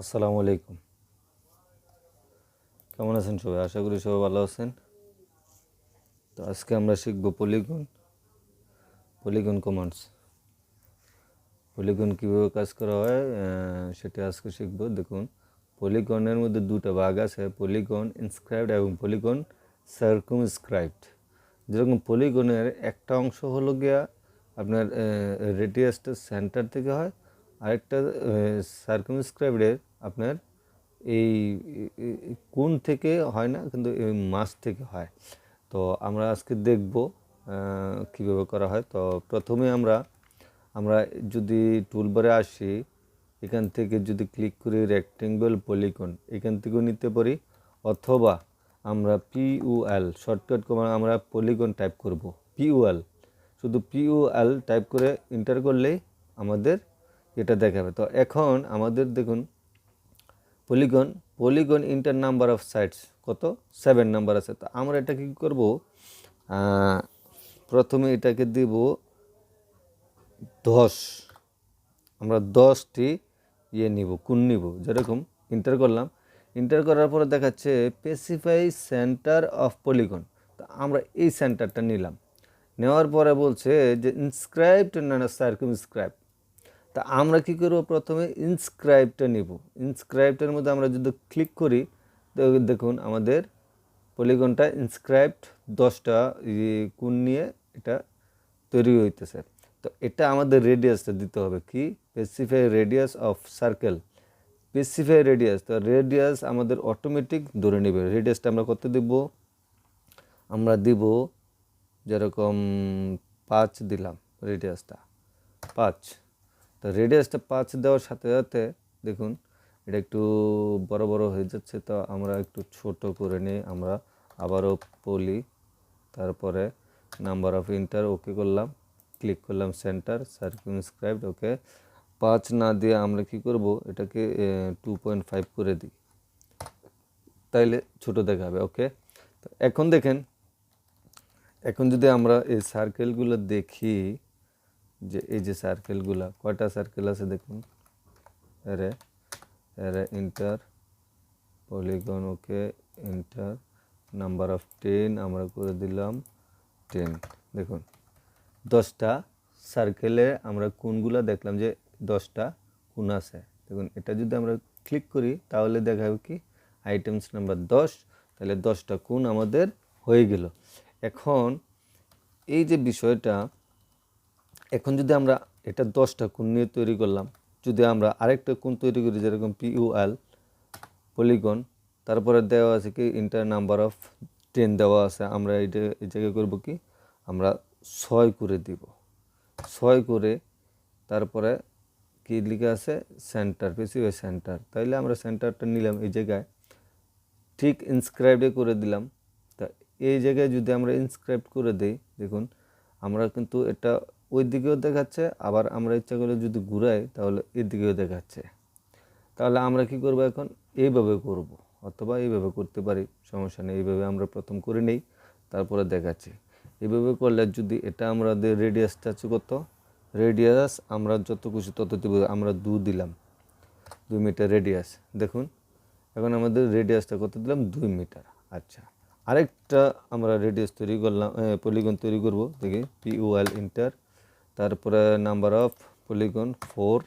আসসালামু আলাইকুম। কেমন আছেন সবাই? আশা করি সবাই ভালো আছেন। তো আজকে আমরা শিখব পলিগন কমান্ডস। পলিগন কীভাবে কাজ করা হয় সেটা আজকে শিখব। দেখুন, পলিগনের মধ্যে দুটো ভাগ আছে, পলিগন ইনস্ক্রাইবড এবং পলিগন সার্কুমস্ক্রাইবড। যেরকম পলিগনের একটা অংশ হলো গিয়া আপনার রেডিয়াসটা সেন্টার থেকে হয়, আরেকটা সার্কুমস্ক্রাইবডের আপনার এই কোণ থেকে হয় না, কিন্তু এই মাছ থেকে হয়। তো আমরা আজকে দেখব কীভাবে করা হয়। তো প্রথমে আমরা যদি টুলবারে আসি, এখান থেকে যদি ক্লিক করি রেক্টেঙ্গল পলিগন, এখান থেকেও নিতে পারি, অথবা আমরা PUL শর্টকাট কমান্ড আমরা পলিগন টাইপ করব। PUL শুধু PUL টাইপ করে এন্টার করলেই আমাদের এটা দেখাবে। তো এখন আমাদের দেখুন polygon inter number of sides কত? 7 নাম্বার আছে। তো আমরা এটা কি করব, প্রথমে এটাকে দিব 10। আমরা 10টি নিব, কোণ নিব। যেরকম ইন্টার করলাম, ইন্টার করার পরে দেখাচ্ছে স্পেসিফাই সেন্টার অফ পলিগন। তো আমরা এই সেন্টারটা নিলাম, নেওয়ার পরে বলছে যে ইনস্ক্রাইবড না সার্কুমস্ক্রাইবড। তা আমরা কি করব, প্রথমে ইনস্ক্রাইবটা নিব। ইনস্ক্রাইবটার মধ্যে আমরা যদি ক্লিক করি, তো দেখুন আমাদের পলিগনটা ইনস্ক্রাইবড 10টা কোণ নিয়ে এটা তৈরি হইতেছে। তো এটা আমাদের রেডিয়াসটা দিতে হবে, কি specify radius of circle, specify radius. তো রেডিয়াস আমাদের অটোমেটিক ধরে নেবে। রেডিয়াসটা আমরা কত দিব? আমরা দিব যেরকম 5 দিলাম, রেডিয়াসটা 5। তো রেডিয়াসটা 5 দেওয়ার সাথে সাথে দেখুন এটা একটু বড় বড় হয়ে যাচ্ছে। তো আমরা একটু ছোট করে নিই। আমরা আবারও তারপরে নাম্বার অফ ইন্টার ওকে করলাম, ক্লিক করলাম সেন্টার সার্কুমস্ক্রাইবড ওকে। 5 না দিয়ে আমরা কি করব, এটাকে 2.5 করে দিই, তাইলে ছোট দেখাবে। ওকে। তো এখন দেখেন, এখন যদি আমরা এই সার্কেলগুলো দেখি, যে এই যে সার্কেলগুলো কয়টা সার্কেল আছে দেখুন, এরে inter polygon okay inter number of 10 আমরা করে দিলাম 10। দেখুন 10টা সার্কেলে আমরা কোণগুলো দেখলাম যে 10টা কোণ আছে। দেখুন এটা যদি আমরা ক্লিক করি তাহলে দেখাবে কি আইটেমস নাম্বার 10। তাহলে 10টা কোণ আমাদের হয়ে গেল। এখন এই যে বিষয়টা, এখন যদি আমরা এটা 10টা কোণ নিয়ে তৈরি করলাম, যদি আমরা আরেকটা কোণ তৈরি করি যেরকম PUL পলিগন, তারপরে দেওয়া আছে কি ইন্টার নাম্বার অফ 10 দেওয়া আছে, আমরা এই জায়গায় করব কি আমরা 6 করে দিব। 6 করে তারপরে কি লিখে আছে সেন্টার, স্পেসিফাই সেন্টার। তাইলে আমরা সেন্টারটা নিলাম এই জায়গায়, ঠিক ইনস্ক্রাইবডে করে দিলাম। তা এই জায়গায় যদি আমরা ইনস্ক্রাইব করে দেই, দেখুন আমরা কিন্তু এটা ওই দিকেও দেখাচ্ছে, আবার আমরা ইচ্ছা করলে যদি ঘুরাই তাহলে এর দিকেও দেখাচ্ছে। তাহলে আমরা কি করব, এখন এইভাবে করব, অথবা এইভাবে করতে পারি, সমস্যা নেই। এইভাবে আমরা প্রথম করে নেই, তারপরে দেখাচ্ছি। এইভাবে করলে যদি এটা আমাদের রেডিয়াসটা আছে কত, রেডিয়াস আমরা যত খুশি তত দিব। আমরা 2 দিলাম, 2 মিটার রেডিয়াস। দেখুন এখন আমাদের রেডিয়াসটা কত দিলাম, 2 মিটার। আচ্ছা, আরেকটা আমরা রেডিয়াস তৈরি করলাম, পলিগন তৈরি করব। দেখি PUL ইন্টার, তারপরে নাম্বার অফ পলিগন 4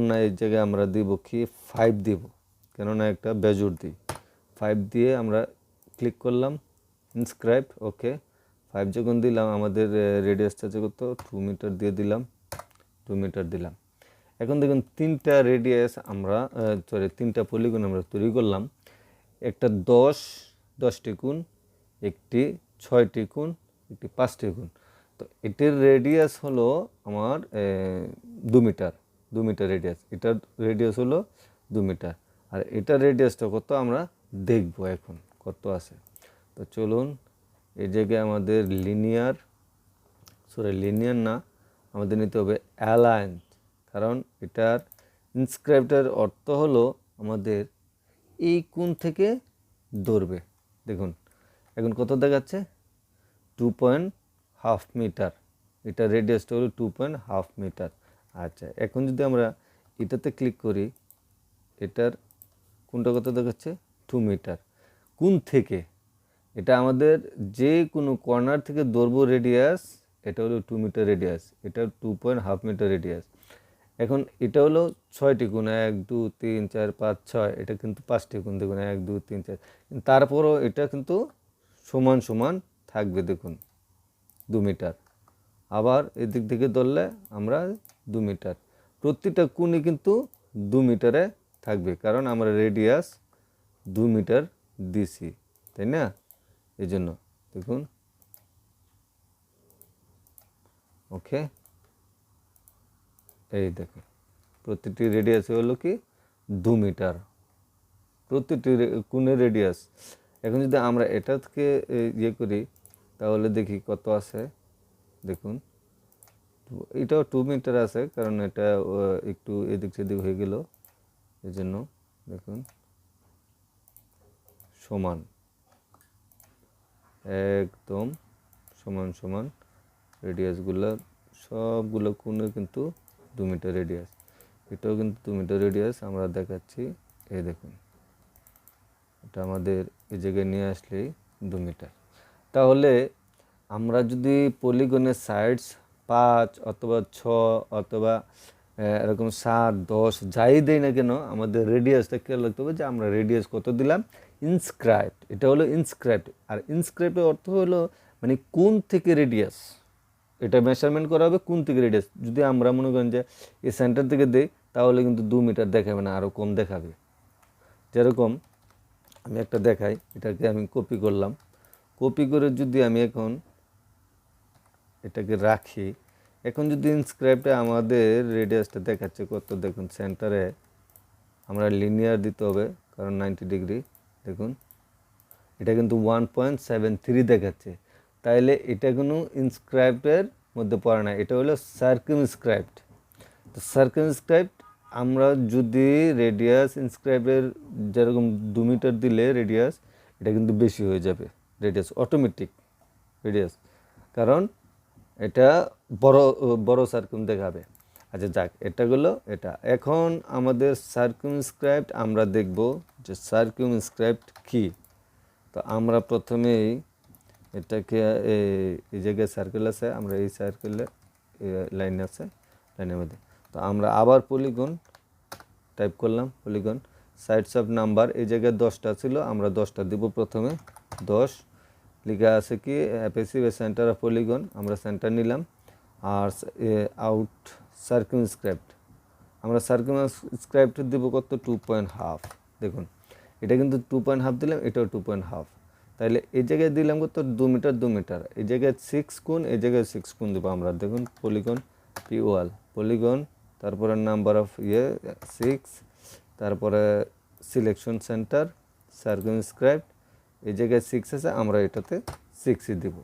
না, এই জায়গায় আমরা দিব কি 5 দিব, কেননা একটা বেজোর দিই। 5 দিয়ে আমরা ক্লিক করলাম ইনস্ক্রাইব ওকে। 5 যখন দিলাম আমাদের রেডিয়াসটা কত 2 মিটার দিয়ে দিলাম, 2 মিটার দিলাম। এখন দেখুন 3টা রেডিয়াস আমরা তিনটা পলিগন আমরা তৈরি করলাম। একটা 10টি কোণ, একটি 6টি কোণ, একটি 5টি কোণ। তো এটির রেডিয়াস হলো আমার 2 মিটার, 2 মিটার রেডিয়াস। এটার রেডিয়াস হলো 2 মিটার। আর এটার রেডিয়াসটা কত আমরা দেখব এখন কত আছে। তো চলুন, এই জায়গায় আমাদের লিনিয়ার না, আমাদের নিতে হবে অ্যালাইন, কারণ এটার ইনস্ক্রাইবটার অর্থ হলো আমাদের এই কোণ থেকে ধরবে। দেখুন এখন কত দেখাচ্ছে, 2.5 মিটার। এটা রেডিয়াসটা হলো 2.5 মিটার। আচ্ছা, এখন যদি আমরা এটাতে ক্লিক করি, এটার কোনটা কত দেখাচ্ছে 2 মিটার। কোন থেকে, এটা আমাদের যে কোনো কর্নার থেকে ধরবো রেডিয়াস, এটা হলো 2 মিটার রেডিয়াস, এটা 2.5 মিটার রেডিয়াস। এখন এটা হলো 6টি কোণ, 1 2 3 4 5 6, এটা কিন্তু 5টি কোণ দেখুন 1 2 3 4, তারপরও এটা কিন্তু সমান সমান থাকবে দেখুন 2 মিটার। আবার এদিক থেকে ধরলে আমরা 2 মিটার, প্রতিটা কোণই কিন্তু 2 মিটারে থাকবে, কারণ আমরা রেডিয়াস 2 মিটার দিছি, তাই না? এই জন্য দেখুন, ওকে, এই দেখুন প্রতিটি রেডিয়াস হলো কি 2 মিটার, প্রতিটি কোণের রেডিয়াস। এখন যদি আমরা এটা থেকে ইয়ে করি তাহলে দেখি কত আছে, দেখুন এটাও 2 মিটার আছে, কারণ এটা একটু এদিক সেদিক হয়ে গেল, এই জন্য দেখুন সমান, একদম সমান সমান রেডিয়াসগুলো, সবগুলো কোণে কিন্তু 2 মিটার রেডিয়াস, এটাও কিন্তু 2 মিটার রেডিয়াস আমরা দেখাচ্ছি। এই দেখুন এটা আমাদের এই জায়গায় নিয়ে আসলেই 2 মিটার। তাহলে আমরা যদি পলিগনের সাইডস 5 অথবা 6 অথবা এরকম 7 10 যাই দেই না কেন, আমাদের রেডিয়াসটা খেয়াল রাখতে হবে যে আমরা রেডিয়াস কত দিলাম, ইনস্ক্রাইবড, এটা হলো ইনস্ক্রাইবড। আর ইনস্ক্রাইবের অর্থ হলো মানে কোন থেকে রেডিয়াস, এটা মেজারমেন্ট করা হবে কোন থেকে রেডিয়াস। যদি আমরা মনে করেন যে এই সেন্টার থেকে দেই তাহলে কিন্তু 2 মিটার দেখাবে না, আরও কম দেখাবে। যেরকম আমি একটা দেখাই, এটাকে আমি কপি করলাম, কপি করে যদি আমি এখন এটাকে রাখি, এখন যদি ইনস্ক্রাইবটা আমাদের রেডিয়াসটা দেখাচ্ছে কত, দেখুন সেন্টারে আমরা লিনিয়ার দিতে হবে, কারণ 90 ডিগ্রি, দেখুন এটা কিন্তু 1.73 দেখাচ্ছে, তাইলে এটা কোনো ইনস্ক্রাইবের মধ্যে পড়ে না, এটা হলো সার্কামস্ক্রাইবড। তো সার্কামস্ক্রাইবড আমরা যদি রেডিয়াস ইনস্ক্রাইবের যেরকম 2 মিটার দিলে রেডিয়াস, এটা কিন্তু বেশি হয়ে যাবে রেডিয়াস, অটোমেটিক রেডিয়াস, কারণ এটা বড় বড় সার্কাম দেখাবে। আচ্ছা যাক, এটা গেলো এটা। এখন আমাদের সার্কামস্ক্রাইবড আমরা দেখব যে সার্কামস্ক্রাইবড কি। তো আমরা প্রথমেই এটাকে এই জায়গায় সার্কেল আছে, আমরা এই সার্কেলে লাইন আছে, লাইনের মধ্যে তো আমরা আবার পলিগন টাইপ করলাম, পলিগন সাইডস অফ নাম্বার, এই জায়গায় 10টা ছিল, আমরা 10টা দিব প্রথমে, 10 লেখা আছে কি অ্যাপেসিভ সেন্টার অফ পলিগন, আমরা সেন্টার নিলাম। আর আউট সার্কামস্ক্রাইবড, আমরা সার্কামস্ক্রাইবড দিব কত 2.5, দেখুন এটা কিন্তু 2.5 দিলাম, এটাও 2.5, তাহলে এই জায়গায় দিলাম কত 2 মিটার, 2 মিটার, এই জায়গায় 6 কোণ, এই জায়গায় 6 কোণ দেবো আমরা, দেখুন পলিগন পিওয়াল, পলিগন, তারপরে নাম্বার অফ 6, তারপরে সিলেকশন সেন্টার সার্কামস্ক্রাইবড, এই জায়গায় 6 আছে, আমরা এটাতে 6ই দিব।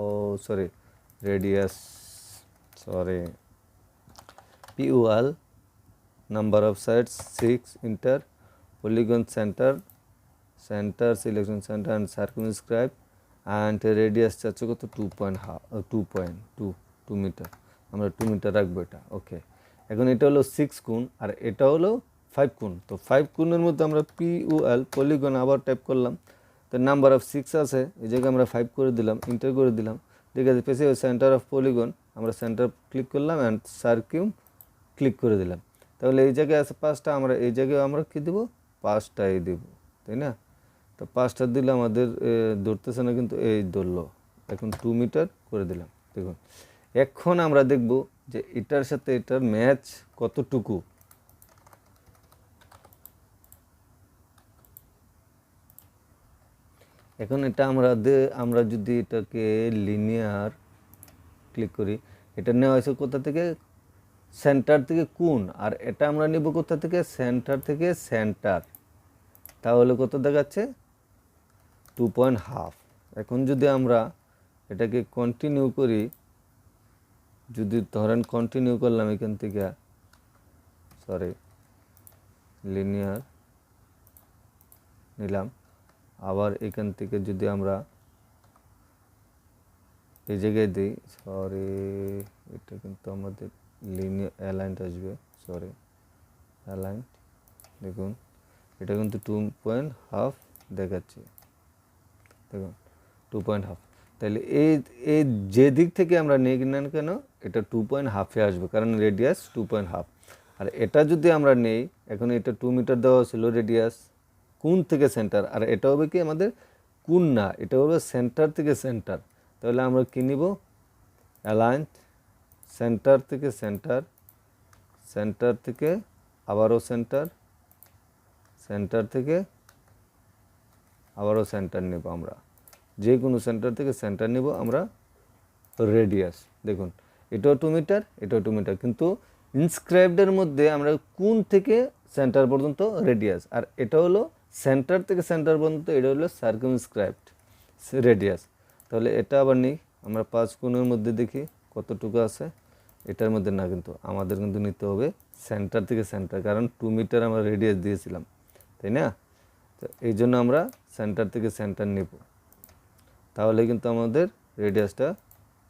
ও সরি, রেডিয়াস, সরি, পিওয়াল, number of sides 6, enter, polygon centre, centre selection centre and circumscribe, and radius চাচ্ছে কত 2.2 মিটার, আমরা 2 মিটার রাখবো এটা, ওকে। এখন এটা হলো 6 কোণ আর এটা হলো 5 কোণ, তো 5 কোণের মধ্যে আমরা পিওএল পলিগন আবার টাইপ করলাম, তো নাম্বার অফ 6 আছে, এই জায়গায় আমরা 5 করে দিলাম, ইন্টার করে দিলাম, ঠিক আছে। পেছে সেন্টার অফ পলিগন, আমরা সেন্টার ক্লিক করলাম অ্যান্ড সার্কিউম ক্লিক করে দিলাম, তাহলে এই জায়গায় আছে 5টা, আমরা এই জায়গায় আমরা কী দেবো 5টাই দেব, তাই না? তো 5টা দিলে আমাদের ধরতেছে না, কিন্তু এই ধরলো, এখন 2 মিটার করে দিলাম, দেখুন। এখন আমরা দেখব যে এটার সাথে এটার ম্যাচ কতটুকু। এখন এটা আমরা যদি এটাকে লিনিয়ার ক্লিক করি, এটা নেওয়া হয়েছে কোথা থেকে, সেন্টার থেকে কোণ, আর এটা আমরা নেব কোথা থেকে, সেন্টার থেকে সেন্টার, তাহলে কত দেখাচ্ছে 2.5। এখন যদি আমরা এটাকে কন্টিনিউ করি, যদি ধরেন কন্টিনিউ করলাম এখান থেকে, সরি লিনিয়ার নিলাম, আবার এখান থেকে যদি আমরা এই জায়গায় দিই, সরি এটা কিন্তু আমাদের লিনিয়ার অ্যালাইন্ড আসবে, সরি অ্যালাইন্ড দেখুন এটা কিন্তু 2.5 দেখাচ্ছে, দেখুন 2.5। তাহলে এই যে দিক থেকে আমরা নিই নেন কেন এটা 2.5-এ আসবে, কারণ রেডিয়াস 2.5। আর এটা যদি আমরা নেই, এখন এটা 2 মিটার দেওয়া ছিল রেডিয়াস কোণ থেকে সেন্টার, আর এটা হবে কি আমাদের কোণ না, এটা হবে সেন্টার থেকে সেন্টার। তাহলে আমরা কী নিব, অ্যালাইন সেন্টার থেকে সেন্টার, সেন্টার থেকে আবারও সেন্টার, সেন্টার থেকে আবারও সেন্টার নেব আমরা, যে কোনো সেন্টার থেকে সেন্টার নেব আমরা রেডিয়াস। দেখুন এটাও 2 মিটার, এটাও 2 মিটার, কিন্তু ইনস্ক্রাইবডের মধ্যে আমরা কোণ থেকে সেন্টার পর্যন্ত রেডিয়াস, আর এটা হলো সেন্টার থেকে সেন্টার পর্যন্ত, এটা হলো সার্কামস্ক্রাইবড রেডিয়াস। তাহলে এটা আবার নিই আমরা 5 কোণের মধ্যে দেখি কতটুকু আছে, এটার মধ্যে না, কিন্তু আমাদের কিন্তু নিতে হবে সেন্টার থেকে সেন্টার, কারণ 2 মিটার আমরা রেডিয়াস দিয়েছিলাম, তাই না? তো এই জন্য আমরা সেন্টার থেকে সেন্টার নেব, তাহলে কিন্তু আমাদের রেডিয়াসটা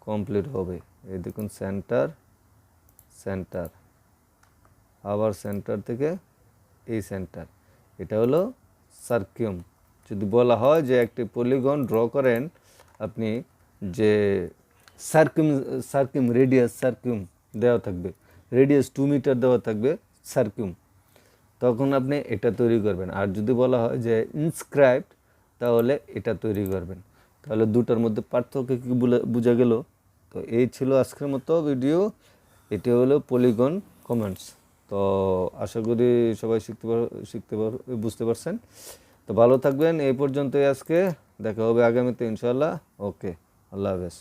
কমপ্লিট হবে। এই দেখুন সেন্টার, সেন্টার, আবার সেন্টার থেকে এই সেন্টার, এটা হলো সার্কিউম। যদি বলা হয় যে একটি পলিগন ড্র করেন আপনি, যে সার্কিউম রেডিয়াস সার্কিউম দেওয়া থাকবে, রেডিয়াস 2 মিটার দেওয়া থাকবে সার্কিউম, তখন আপনি এটা তৈরি করবেন। আর যদি বলা হয় যে ইনস্ক্রাইবড, তাহলে এটা তৈরি করবেন। তাহলে দুটার মধ্যে পার্থক্য কী বোঝা গেল? তো এই ছিল আজকের মতো ভিডিও, এটি হলো পলিগন কমেন্টস। তো আশা করি সবাই বুঝতে পারছেন। তো ভালো থাকবেন, এই পর্যন্তই আজকে, দেখা হবে আগামীতে ইনশাআল্লাহ। ওকে, আল্লাহ হাফেজ।